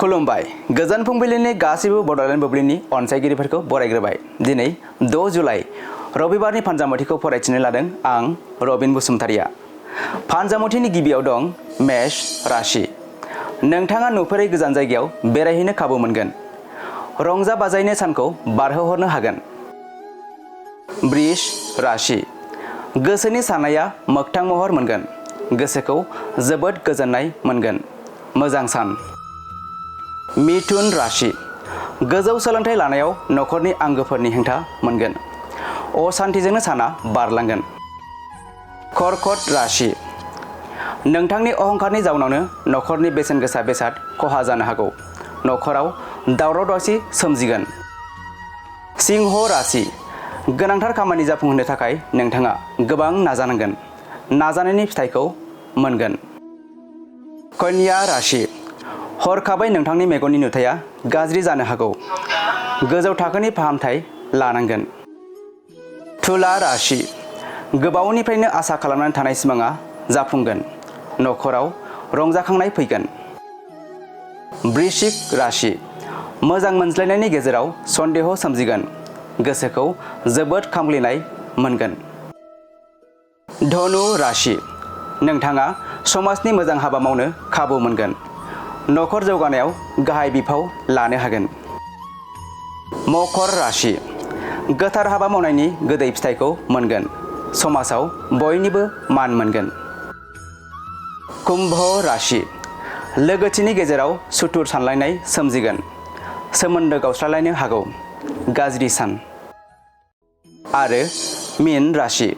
खुलुमबाय गोजोन फुंबिलिनि गासिबो बड'लेण्ड बुब्लिनि अनसायगिरिफोरखौ बरायग्रोबाय। दिनै 6 जुलाइ रबिबारनि फानजामुथिखौ फरायथिनो लादों आं रबिन बसुमतारिया। फानजामुथिनि गिबियाव दं मेष राशि। नोंथाङा नुफेरै गोजान जायगायाव बेरायहैनो खाबु मोनगोन। रंजा बाजायैनो सानखौ बारहोहरनो हागोन। वृष राशि। गोसोनि साननाया मोगथां महर मोनगोन। गोसोखौ जोबोद गोजोननाय मोनगोन। मोजां सान। मिथुन राशि। गोजौ सोलोंथाइ लानायाव नखरनि आंगोफोरनि हेंथा मोनगोन। असान्तिजोंनो साना बारलांगोन। कर्कट राशि। नोंथांनि अहंकारनि जाउनावनो नखरनि बेसेन गोसा बेसाद खहा जानो हागौ। नखराव दावराव दावसि सोमजिगोन। सिंह राशि। गोनांथार खामानि जाफुंहोनो थाखाय नोंथाङा गोबां नाजानांगोन। नाजानायनि फिथाइखौ मोनगोन। कन्या राशि। हरखाबै नोंथांनि मेगननि नुथाया गाज्रि जानो हागौ। गोजौ थाखोनि फाहामथाय लानांगोन। तुला राशि। गोबावनिफ्रायनो आसा खालामनानै थानाय सिमाङा जाफुंगोन। नखराव रंजाखांनाय फैगोन। वृश्चिक राशि। मोजां मोनज्लायनायनि गेजेराव सन्देह सोमजिगोन। गोसोखौ जोबोद खामग्लिनाय मोनगोन। धनु राशि। नोंथाङा समाजनि मोजां हाबा मावनो खाबु मोनगोन। नखर जौगानायाव गाहाय बिफाव लानो हागोन। मकर राशि। गोथार हाबा मावनायनि गोदै फिथाइखौ मोनगोन। समाजाव बयनिबो मान मोनगोन। कुम्भ राशि। लोगोथिनि गेजेराव सुथुर सानलायनाय सोमजिगोन। सोमोन्दो गावस्रालायनो हागौ। गाज्रि सान। आरो मीन राशि।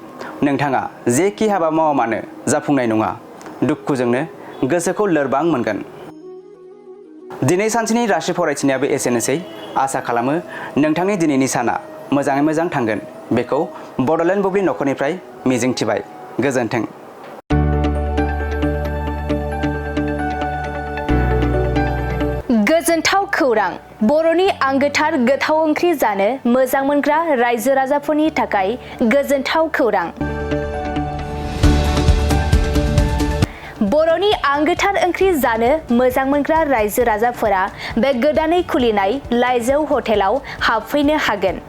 नोंथाङा जेखि हाबा मावा मानो जाफुंनाय नङा। दुखुजोंनो गोसोखौ लोरबां मोनगोन। दिनै सानसेनि राशि फरायथिनायाबो एसेनोसै। आसा खालामो नोंथांनि दिनैनि साना मोजाङै मोजां थांगोन। बेखौ बड'लेण्ड बुब्लि नखरनिफ्राय मिजिंथिबाय। गोजोन्थों। गोजोनथाव खौरां। बर'नि आंगोथार गोथाव ओंख्रि जानो मोजां मोनग्रा रायजो राजाफोरनि थाखाय गोजोनथाव खौरां। बर'नि आंगोथार ओंख्रि जानो मोजां मोनग्रा रायजो राजाफोरा बे गोदानै खुलिनाय लाइजौ हटेलाव हाबफैनो हागोन।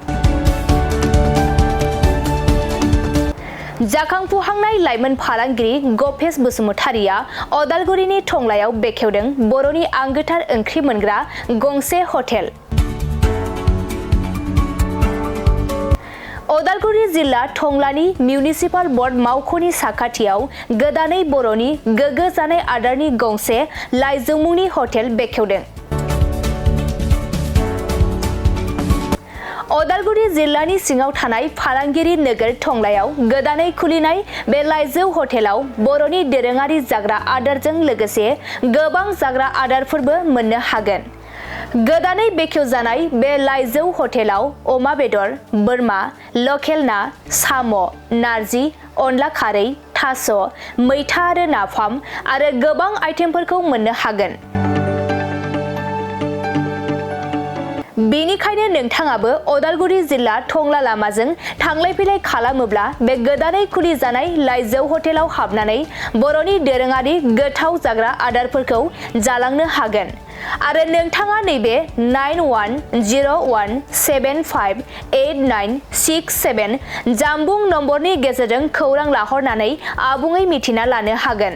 जाखांफुहांनाय लाइमोन फालांगिरि गपेश बसुमतारिया अदालगुरिनि टंलायाव बेखेवदों बर'नि आंगोथार ओंख्रि मोनग्रा गंसे हटेल। अदालगुरि जिल्ला टंलानि मिउनिसिपाल बर्ड मावख'नि साखाथियाव गोदानै बर'नि गोग्गो जानाय आदारनि गंसे लाइजौ मुंनि हटेल बेखेवदों। अदालगुरि जिल्लानि सिङाव थानाय फालांगिरि नोगोर टंलायाव गोदानै खुलिनाय बे लाइजौ हटेलाव बर'नि दोरोङारि जाग्रा आदारजों लोगोसे गोबां जाग्रा आदारफोरबो मोननो हागोन। गोदानै बेखेवजानाय बे लाइजौ हटेलाव अमा बेदर, बोरमा, लकेल ना, साम', नारजि, अनला खारै, थास', मैथा आरो नाफाम आरो गोबां आइटेमफोरखौ मोननो हागोन। बेनिखायनो नोंथाङाबो अदालगुरि जिल्ला टंला लामाजों थांलाय फैलाय खालामोब्ला बे गोदानै खुलिजानाय लाइजौ हटेलाव हाबनानै बर'नि दोरोङारि गोथाव जाग्रा आदारफोरखौ जालांनो हागोन। आरो नोंथाङा नैबे 9101758967 जानबुं नम्बरनि गेजेरजों खौरां लाहरनानै आबुङै मिथिना लानो हागोन।